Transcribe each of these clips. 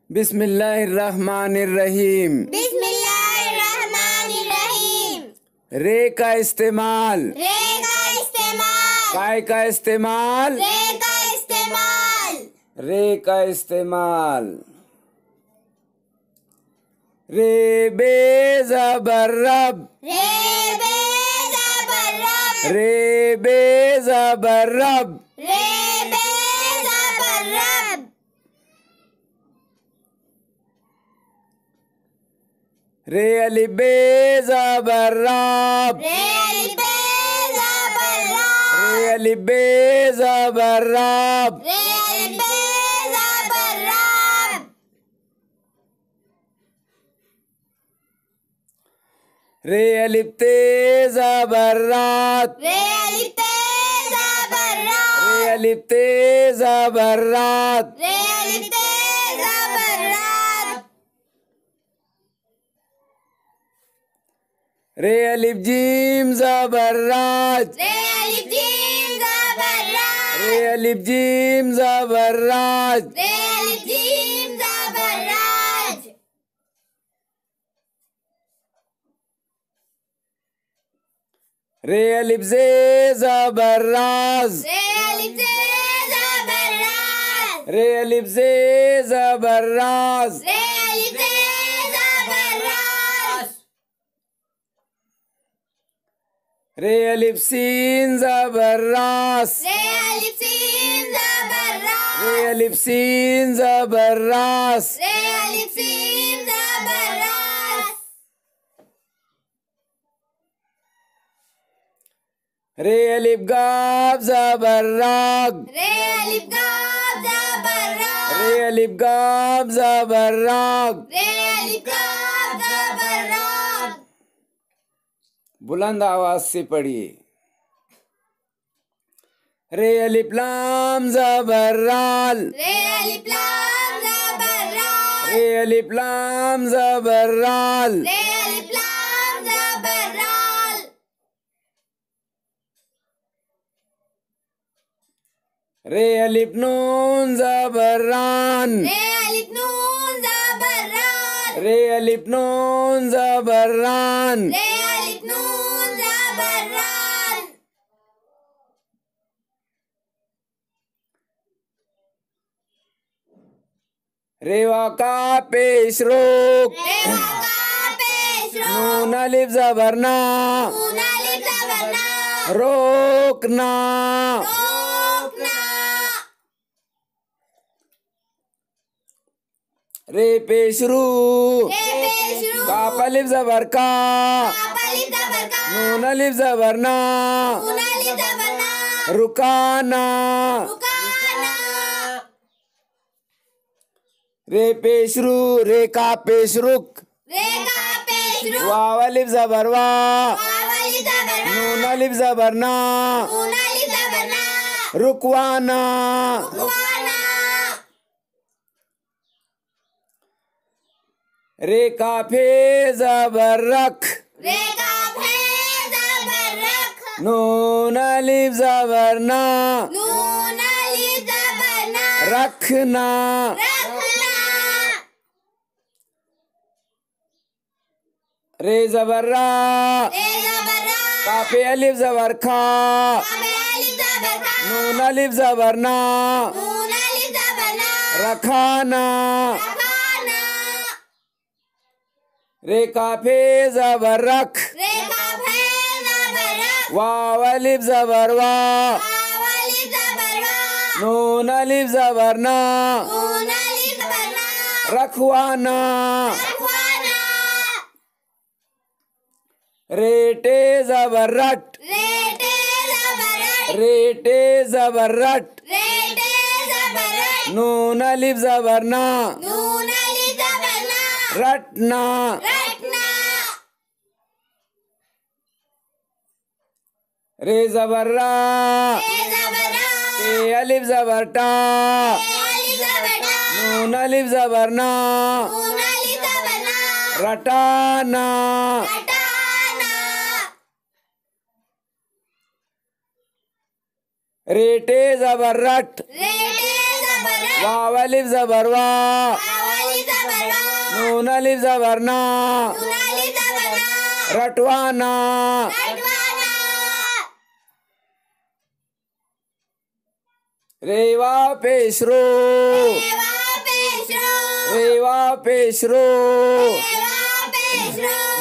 बिस्मिल्लाहिर्रहमानिर्रहीम। बिस्मिल्लाहिर्रहमानिर्रहीम। रे का इस्तेमाल, काय का इस्तेमाल, रे का इस्तेमाल। रे बे ज़बर रब, रे बे ज़बर रब, रे अलिफ बे ज़बर रब, रे अलिफ बे ज़बर रब, रे अलिफ ते ज़बर रात, रे अलिफ ते ज़बर रात, रे अलिफ जीम ज़बर राज, रे अलिफ जीम ज़बर राज, रे अलिफ जे ज़बर राज, रे अलिफ जे ज़बर राज, रे अलिफ सीन ज़बर रास, रे अलिफ सीन ज़बर रास, रे अलिफ गाफ ज़बर राग, रे अलिफ गाफ ज़बर राग। बुलंद आवाज से पढ़िए। रे अलिफ लाम ज़बर राल, रे अलिफ लाम ज़बर राल, रे अलिफ नून ज़बर रान, रे अलिफ नून ज़बर रान, रे वाका पेश रोक, नून अलिफ ज़बर ना, रोकना। रे पेशरू, काफ अलिफ ज़बर का, नून अलिफ ज़बर ना, रुकाना। रे पेशरू, रे का पेशरुक, वाव अलिफ ज़बर वा, नून अलिफ ज़बर ना, रुकवाना। रे काफे ज़बर रख, नून अलिफ ज़बर ना, रखना। रे ज़बर रा, काफे अलिफ ज़बर खा, नून अलिफ ज़बर ना, रखाना। रे काफे ज़बर रख, वाव अलिफ ज़बर वा, नून अलिफ ज़बर ना, रखवाना। रेटे ज़बर रट, रेटे ज़बर रट, नून अलिफ ज़बर ना, रटना। रे ज़बर रा, ते अलिफ ज़बर टा, नून अलिफ ज़बर ना, रटाना। रेटे ज़बर रट, वाव अलिफ ज़बर वा, नून अलिफ ज़बर ना रटवाना रेवा पेशरो रेवा पेशरो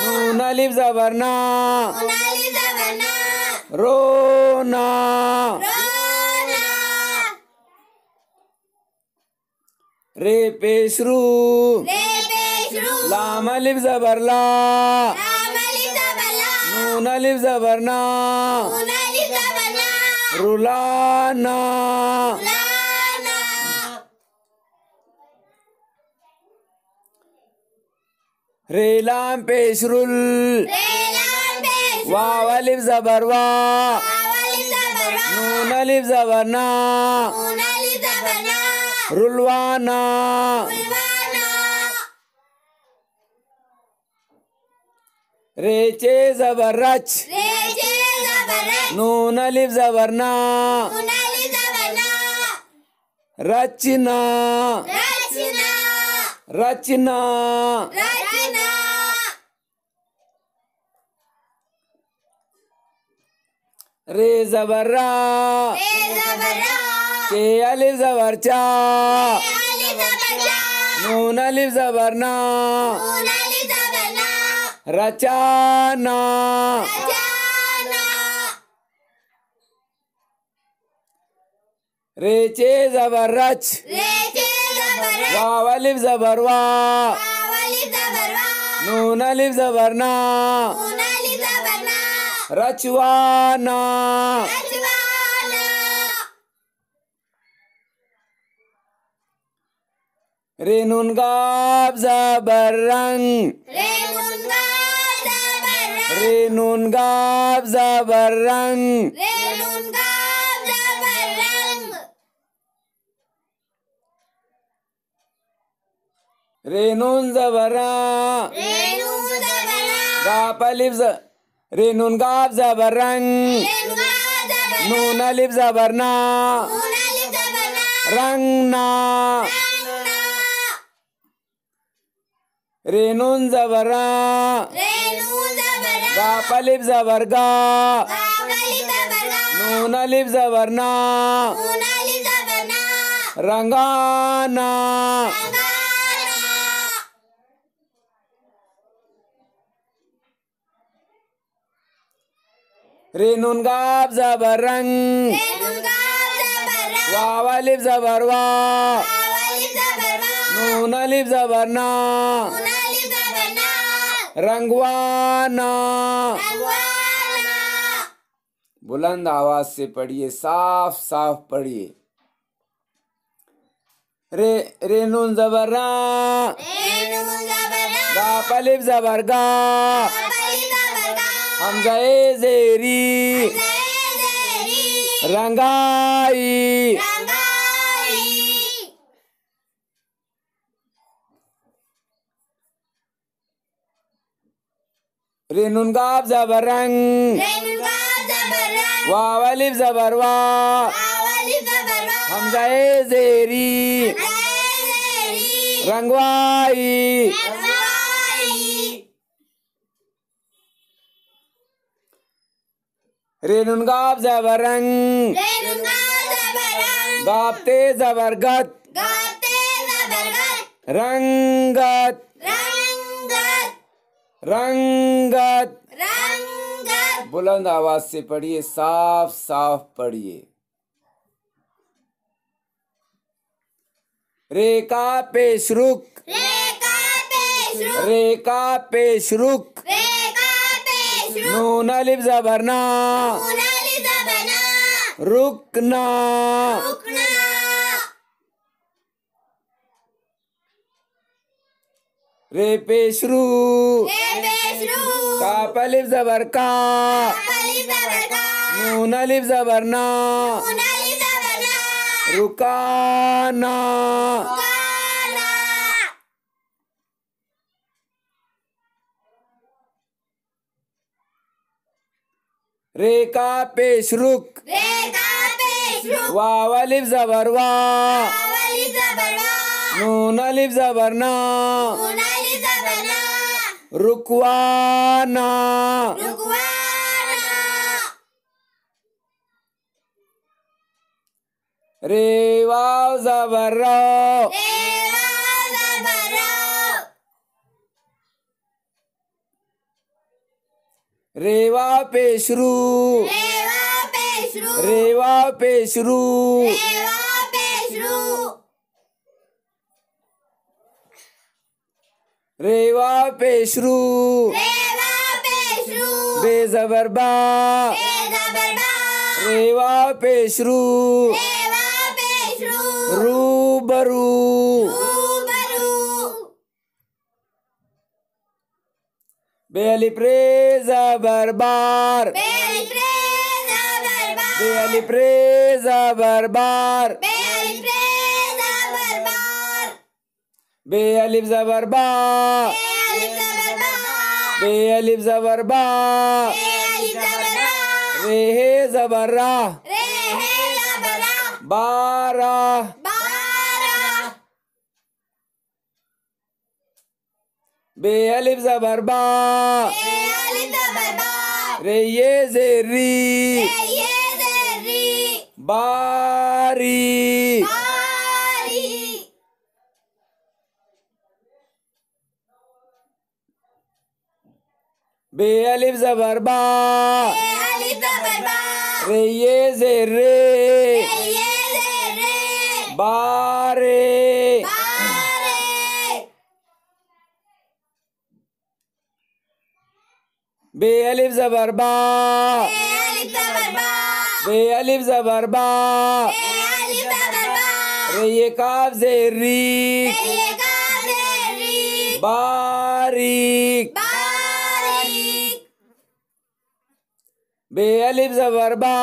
नून अलिफ ज़बर ना रोना रे पेशरू लाम अलिफ ज़बर ला नून अलिफ ज़बर ना रुलाना रे लाम पेशरुल वाव अलिफ ज़बर वा नून अलिफ ज़बर ना रुलवाना रेचे ज़बर रच नून अलिफ ज़बर ना रचना रचना रे ज़बर रा के अलिफ ज़बर चा नून अलिफ ज़बर ना रचाना रेचे ज़बर रच वाव अलिफ ज़बर वा नून अलिफ ज़बर ना रचवाना रे नून गाब ज़बर रंग रे नून गाब ज़बर रंग रे नून ज़बर गाप अलिफ रे नून गाब ज़बर रंग नून अलिफ ज़बर ना रंगना रे नून ज़बर गाप अलिफ ज़बर गा नून अलिफ ज़बर ना रंगाना रे नून गाप ज़बर रंग वाव अलिफ ज़बर वा नून अलिफ ज़बर ना रंगवाना बुलंद आवाज से पढ़िए, साफ साफ पढ़िए। रे नून ज़बर रा गाप अलिफ ज़बर गा हमज़ा ए ज़ेरी रंगाई रे नून गाप ज़बर रंग वाव अलिफ ज़बर वा हमज़ा ए ज़ेरी रंगवाई रे नून गाप ज़बर रंग गाप ते ज़बर गत रंगत रंगत बुलंद आवाज से पढ़िए, साफ साफ पढ़िए। रे का पेश रुक रे का पेश रुक नून अलिफ ज़बर ना रुकना रे पेशरू काफ अलिफ ज़बर का नून अलिफ ज़बर ना रुकाना रे का पेश रुक वाव अलिफ ज़बर वा नून अलिफ ज़बर ना नून अलिफ ज़बर ना रुकवाना रुकवाना रे वाव ज़बर रो रे वाव ज़बर रो रे वाव पेशरू रे वाव पेशरू रे वाव पेशरू रे वाव पेशरू रे वाव पेशरू रे वाव पेशरू बे ज़बर बा बे ज़बर बा रे वाव पेशरू रे वाव पेशरू रूबरू रूबरू बे अलिफ रे ज़बर बार बे अलिफ रे ज़बर बा बे अलिफ रे ज़बर बार बे अलिफ रे ज़बर बार बे अलिफ ज़बर बा बे अलिफ ज़बर बा बे अलिफ ज़बर बा बे अलिफ ज़बर बा रे हे ज़बर रा रे हे ज़बर रा बारा बारह बे अलिफ ज़बर बा बे अलिफ ज़बर बा रे ये ज़ेरी रे ये ज़ेरी बारी बारी बे अलिफ ज़बर बा बे अलिफ ज़बर बा रे ये ज़ेरे रे ये ज़ेरे बारे बारे बे अलिफ ज़बर बा बे अलिफ ज़बर बा बे अलिफ ज़बर बा बे अलिफ ज़बर बा रे ये काफ ज़ेरी रे ये काफ ज़ेरी बारीक बारीक बे अलिफ ज़बर बा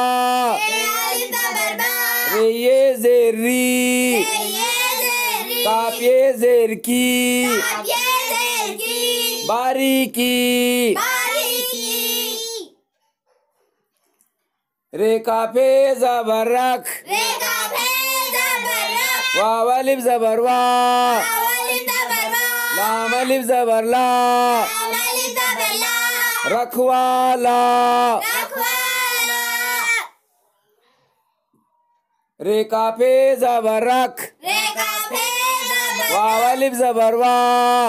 बे अलिफ ज़बर बा रे ये ज़ेरी रे ये ज़ेरी काफ ये ज़ेर की काफ ये ज़ेर की बारीकी बारीकी रे काफे ज़बर रख रे काफ है ज़बर रख वाव अलिफ ज़बर वा वाव अलिफ ज़बर वा लाम अलिफ ज़बर ला लाम अलिफ ज़बर ला रखवाला रखवाला रे काफे ज़बर रख रे काफ है ज़बर वाव अलिफ ज़बर वा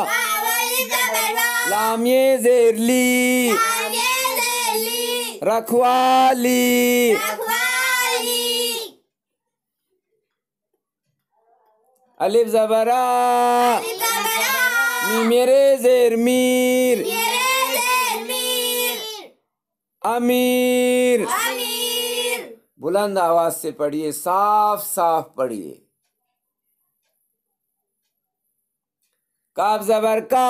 वाव अलिफ ज़बर वा लाम ये ज़ेर ली लाम ये ज़ेर ली रखवाली रखवाली अलिफ ज़बर आ अलिफ ज़बर आ मी मेरे ज़ेर मीर मेरे ज़ेर मीर अमीर अमीर बुलंद आवाज से पढ़िए साफ साफ पढ़िए काफ ज़बर का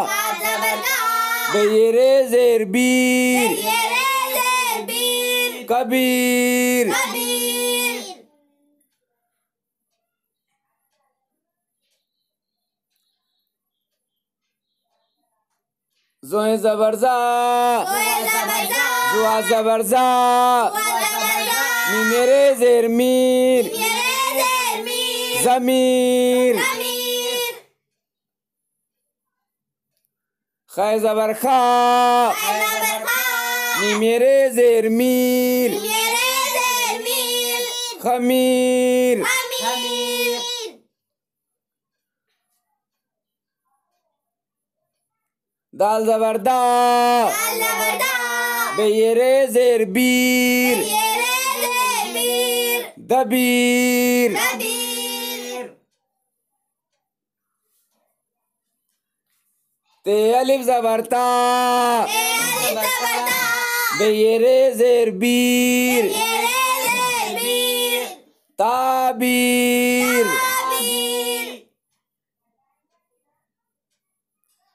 काफ ज़बर का बेरे ज़ेर बीर मेरे ज़ेर बीर कबीर कबीर ज़ोए ज़बर ज़ा ज़ोए ज़बर ज़ा जुआ ज़बर ज़ा ज़ुआ ज़बर ज़ा मी मेरे ज़ेर मीर मेरे ज़ेर मीर ज़मीर ज़मीर खै ज़बर खा खै ज़बर खा मी मेरे ज़ेर मीर मेरे ज़ेर मीर खमीर खमीर दाल ज़बर दा दाल ज़बर दा बेरे ज़ेर बीर मेरे ज़ेर मीर दबीर कबीर ते अलिफ ज़बर ता अलिफ ज़बर ता बेरे ज़ेर बीर मेरे ज़ेर मीर ताबीर ताबीर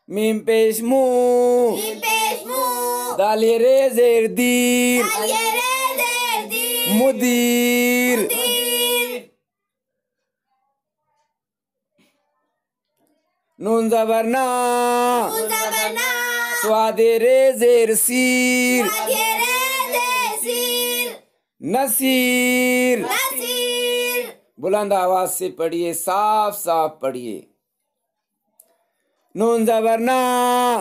मीम पेश मुँह मीम पेश मुँह दाल रे ज़ेर दीर मेरे ज़ेर दीर मुदीर दीर नून ज़बर ना नून ज़बर ना स्वादे रे ज़ेर सीर मेरे ज़ेर सीर नसीर नसीर बुलंद आवाज से पढ़िए, साफ साफ पढ़िए। नून जबर ना,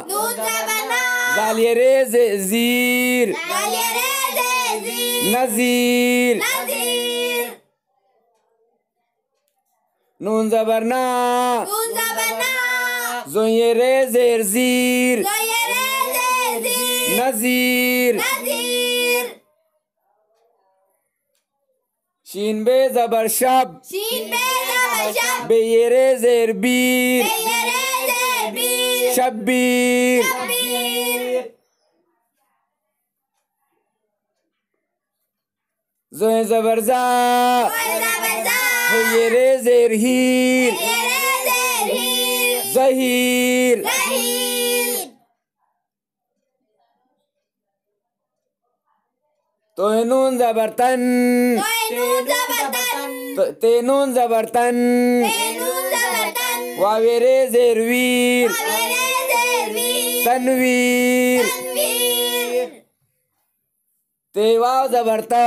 नून जबर ना, जालिये रे जीर, जालिये रे जीर, नजीर। नजीर। नून जबर ना, नून जबर ना, जोये रे जेर जीर, जालिये रे जीर, नजीर। नजीर। शीन बे जबर शब, शीन बे जबर शब, बे ये रे जेर बीर, जालिये रे बीर, शब्बीर। शब्बीर। जोये जबर जा, जबर जा, ये रे जेर हीर, जालिये रे हीर, जहीर। जहीर। तो नून जबर तन, नून जबर तन, ते नून जबर तन, नून जबर तन, वावे रे जेर वीर, जालिये रे वीर, तनवीर। तनवीर। ते वाव जबर तो,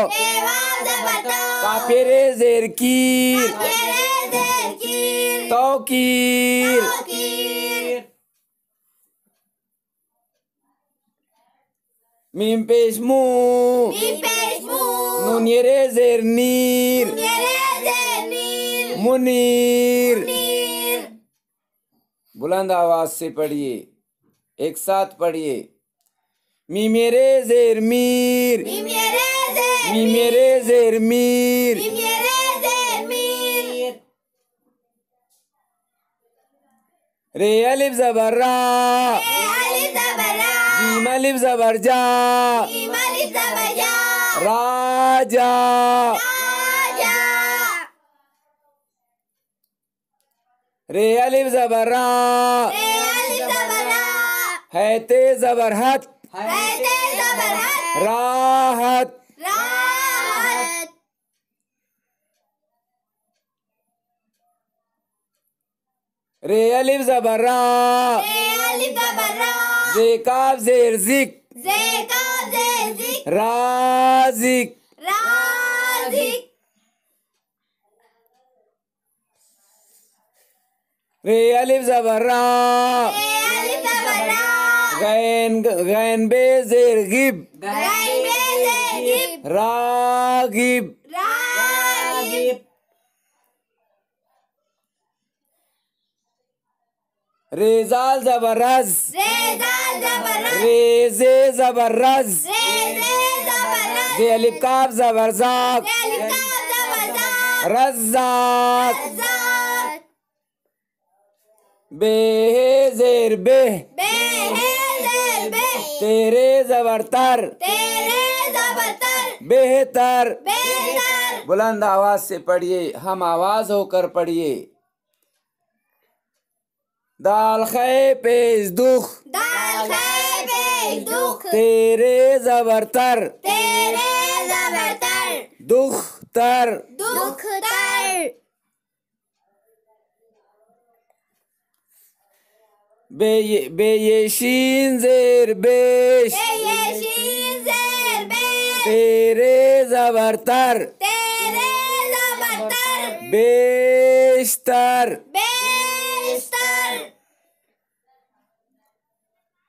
देवाल जबर तो, काफे रे जेर कीर, जालिये रे कीर, तौकीर। तौकीर। मीम पेश मुंह, मीम पेश मुंह, नून ये रे जेर नीर, जालिये रे नीर, मुनीर। नीर। बुलंद आवाज से पढ़िए, एक साथ पढ़िए। मी मेरे जेर मीर, मीम रे जेर, मी मेरे जेर मीर, मीम रे जेर मीर, रे अलिफ जबर रा, अलिफ जबर रा, जीम अलिफ जबर जा, मीम अलिफ जबर जा, राजा। राजा। रे अलिफ जबर रा, अलिफ जबर रा, है ते जबर हत, है ते जबर हत, राहत। राहत। रे अलिफ जबर रा, अलिफ जबर रा, जे काफ जेर जिक, जे का जे जिक, राजिक। राजिक। रे अलिफ जबर रा, अलिफ जबर रा, गैन गैन बे जेर गिब, गैन बे जे गिब, रागिब। रागिब। रे जाल जबर रज, रेजाल जबर रज, रे जे जबर रज, रे जबर रज, जे अलिफ काफ जबर जाक, अलिफ का जबर जा, रज्जाक। रज़ाक। बे जेर बेह, बे है जेर बे, तेरे जबर तर, तेरे जबर तर, बेहतर। बेहतर। बुलंद आवाज से पढ़िए, हम आवाज होकर पढ़िए। दाल खे पेश दुख, दाल खे पे दुख, तेरे जबर तर, तेरे जबर तर, दुख तर। दुख तर। बे ये शीन जेर बेश, ये शीन जेर बे, तेरे जबर तर, तेरे जबर तर, बेशतर। बेशतर।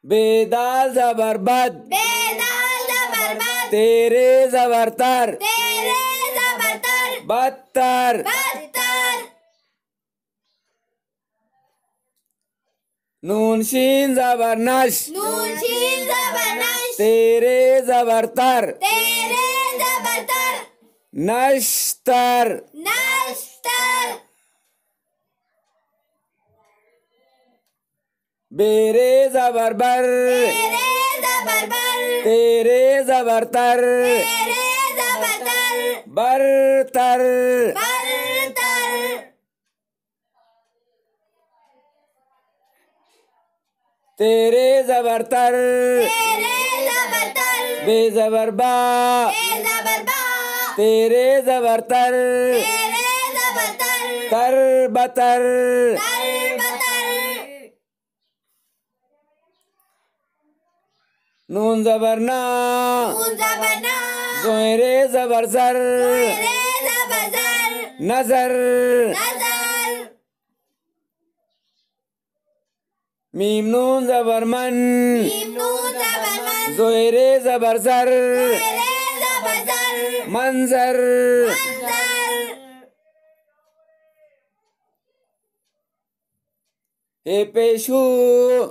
बेदाल जबर बद, बेदाल जबर बद, तेरे जबर तर, तेरे जबर तर, बदतर। बदतर। नून शीन जबर नश, नून शीन जबर नश, तेरे जबर तर, तेरे जबर तर, नश्तर। नश्तर। बेरे जबर बर, तेरे जबर बर, तेरे जबर तर, तेरे जबर तर, बरतर। बरतर। तेरे जबर तर, तेरे जबर तर, बे जबर बा, ते जबर बा, तेरे जबर तर, तेरे जबर तर, तर बतर। तर बतर। नून जबर ना, नून जबर ना, जोरे जबर सर, तेरे जबर जर, नजर नजर मीम नून जबर मन मीम नून जबर मन जोरे जबर जर रे जबर जर मंजर मंजर हे पेशू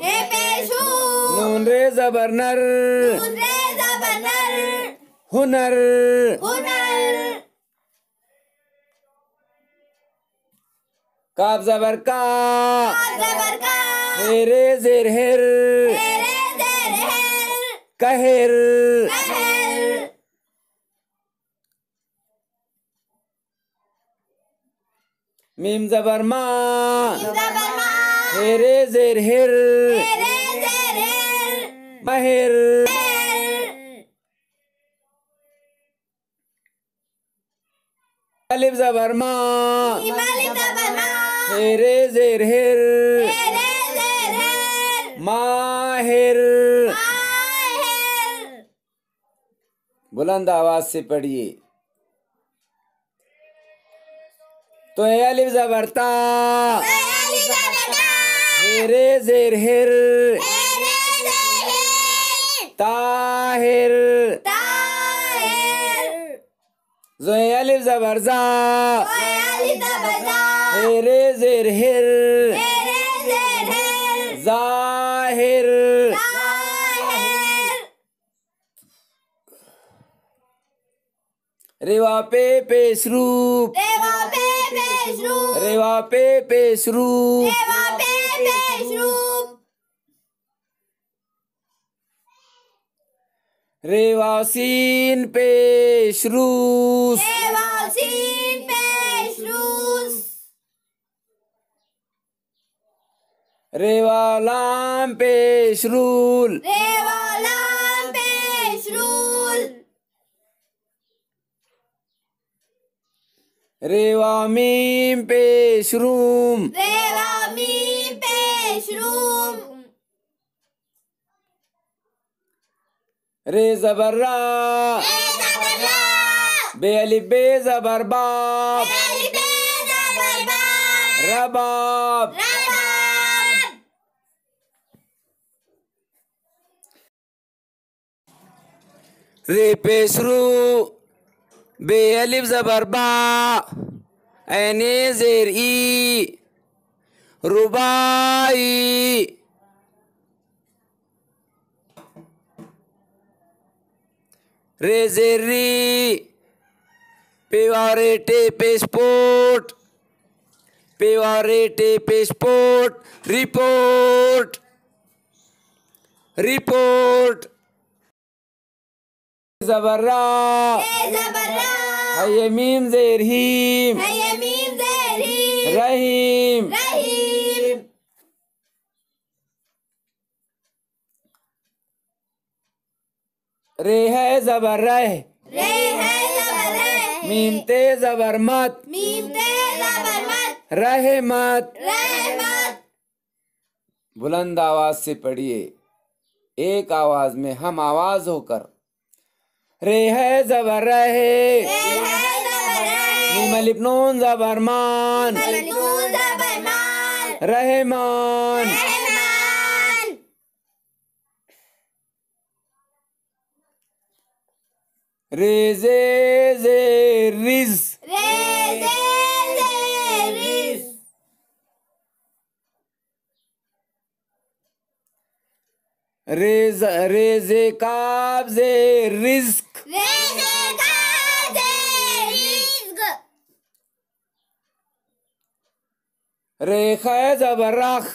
हे पेशू नून रे जबर नर नून रे जबर नर हुनर हुनर काफ जबर का जबर का हे रे जेर हेर रे जर हेर कहेर कहर मीम जबर मा जबर मा हे रे जेर हेर रे जर हेर महेर अलिफ जबर मा मालिक जबर मा हे रे जेर हेर रे जर हेर माहिर माहिर बुलंद आवाज से पढ़िए। तो हे अलिफ जबर ता अली जबर ता हे रे जेर हेर रे जर हेर ताहिर ताहिर जो हे अलिफ जबर जा अली जबर ता हे रे जेर हेर रे जर हेर जाहिर ताहिर रेवा पे पेशरूप देवा पे पेशरूप रेवा पे पेशरूप देवा पे पेशरूप रेवा सीन पेशरूस देवा सीन पेशरूस रेवा लाम पेशरूल देवा लाम पेशरूल रेवा मीम पेशरूम देवा मीम पेशरूम रे जबर रा बे अलिफ बे जबर बाब रबाब रे पेशरू बे अलिफ जबर बा ऐने जेर ई रुबाई रे जेर री पेवारे टे पेस्पोर्ट पेवारे टे पेस्पोर्ट रिपोर्ट रिपोर्ट जबर्रा ये मीम जेर हीम रहीम रे है जबर रह मीम ते जबर मत रहमत बुलंद आवाज से पढ़िए एक आवाज में हम आवाज होकर रे है जबर रहे मीम अलिफ नून जबर मान रहमान रे जे जे रिज रे जे काब जे रिज्क रे खे जबर रख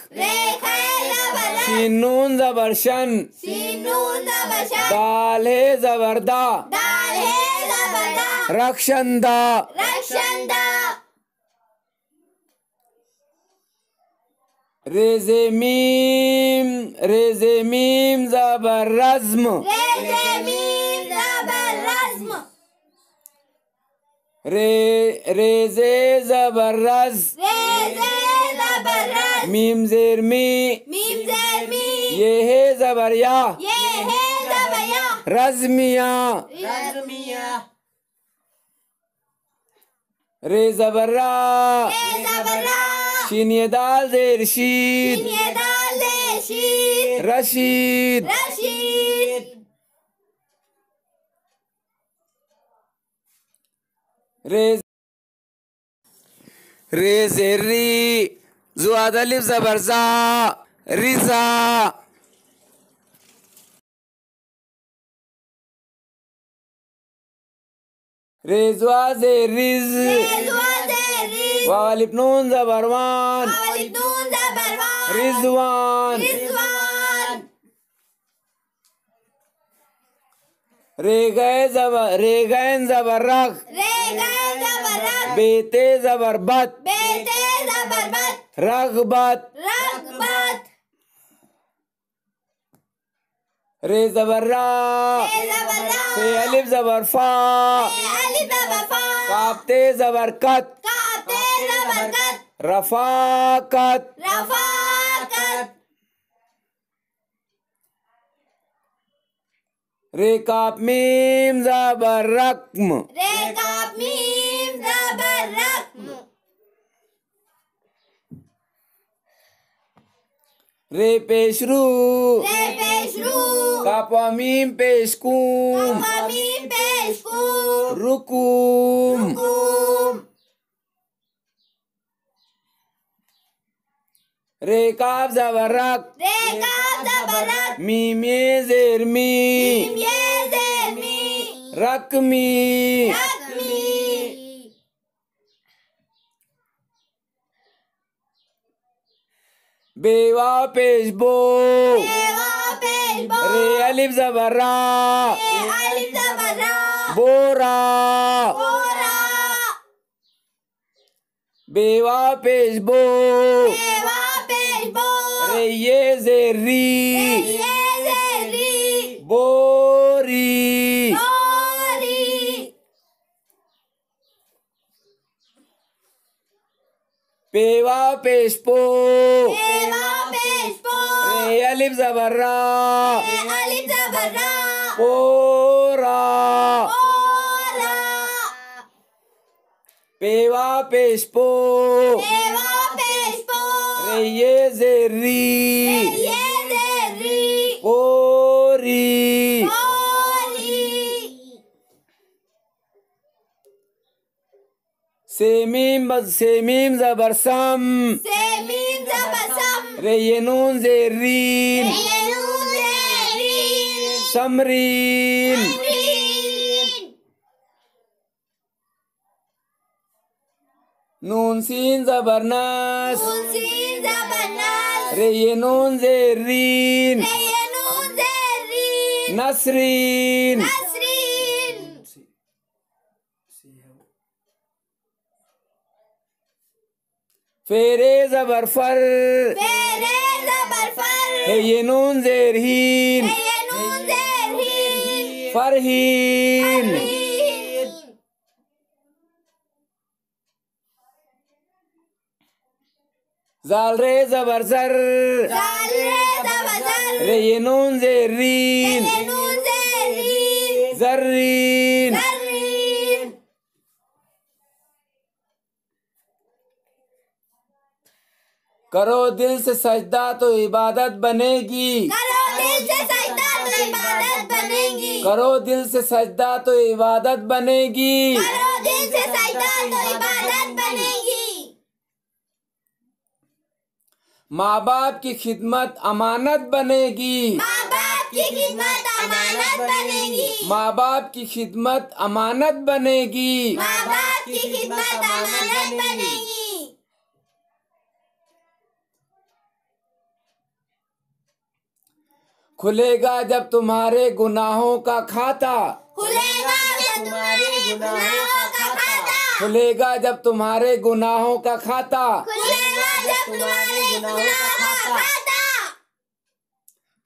शीन नून जबर शन दाल है जबरदा रक्षंदा रेजे मीम जबर रज्म रेजे जबर रज मीम जेर मी ये है जबर या रज़मिया रे ज़बर रा रे ज़बर रा शीन ये दाल ज़ेर शीद शीन ये दाल ज़ेर शीद रशीद रशीद रे ज़ेर री ज़ुआद अलिफ ज़बर ज़ा रिज़ा रे ज़ुआ ज़ेर रिज़ रे ज़ुआ ज़ेर रिज़ वाव अलिफ नून ज़बर वान वाव अलिफ नून ज़बर वान रिज़वान रिज़वान रे गैन ज़बर रख रे गैन ज़बर रख बेते ज़बर बत बेते ज़बर बत रग़बत रग़बत रे ज़बर रा रे ज़बर रा फे अलिफ ज़बर फा फे अलिफ ज़बर फा काफ ते ज़बर कत काफ ते ज़बर कत रफ़ाकत रफ़ाकत रे काफ मीम ज़बर रक़्म रे काफ मीम ज़बर रक़्म रे पेशरू रे पेशरू काफ व मीम पेशकूम काफ मीम पेशकूम रुकूम कुम रे काफ ज़बर रक रे काफ ज़बर रक मीम ये ज़ेर मी मीम ये ज़ेर मी रक़मी रक़मी बेवा पेश बो बेवा पेश बो रे अलिफ ज़बर रा रे अलिफ ज़बर रा बोरा बोरा बेवा पेश बो बेवा पेश बो रे ये ज़ेर री रे ये ज़ेर री बोरी बोरी पेवा पेश पो बेवा पेश बो रे अलिफ ज़बर रा रे अलिफ ज़बर रा पोरा बोरा पेवा पेश पो बेवा पेश बो रे ये ज़ेर री रे ये ज़ेर री पोरी बोरी सेमीम ज़बर सम से मीम ज़बर सम रे ये नून ज़ेर रीन रे ये नून ज़ेर रीन समरीन रीन नून सीन ज़बर नस नून सीन ज़बर नस रे ये नून ज़ेर रीन रे ये नून ज़ेर रीन नसरीन नसरीन फेरे ज़बर फर फेरे ज़बर फर है ये नून ज़ेर हीन रे ये नून ज़ेर हीन फरहीन हीन ज़ाल रे ज़बर ज़र ज़ाल रे ज़बर ज़र रे ये नून ज़ेर रीन रे ये नून ज़ेर रीन ज़र्रीन ज़र्रीन करो दिल से सजदा तो इबादत बनेगी करो दिल से सजदा तो इबादत बनेगी करो दिल से सजदा तो इबादत बनेगी करो दिल से सजदा तो इबादत बनेगी माँ बाप की खिदमत अमानत बनेगी माँ बाप की खिदमत अमानत बनेगी माँ बाप की खिदमत अमानत बनेगी माँ बाप की खिदमत अमानत बनेगी खुलेगा जब तुम्हारे गुनाहों का खाता खुलेगा जब तुम्हारे गुनाहों का खाता खुलेगा जब तुम्हारे गुनाहों का खाता खुलेगा जब तुम्हारे गुनाहों का खाता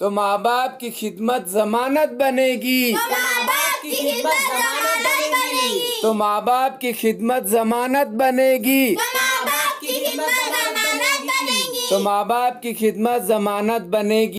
तो माँ बाप की खिदमत जमानत बनेगी तो माँ बाप की खिदमत जमानत बनेगी तो माँ बाप की खिदमत जमानत बनेगी तो माँ बाप की खिदमत जमानत बनेगी तो माँ बाप की खिदमत जमानत बनेगी।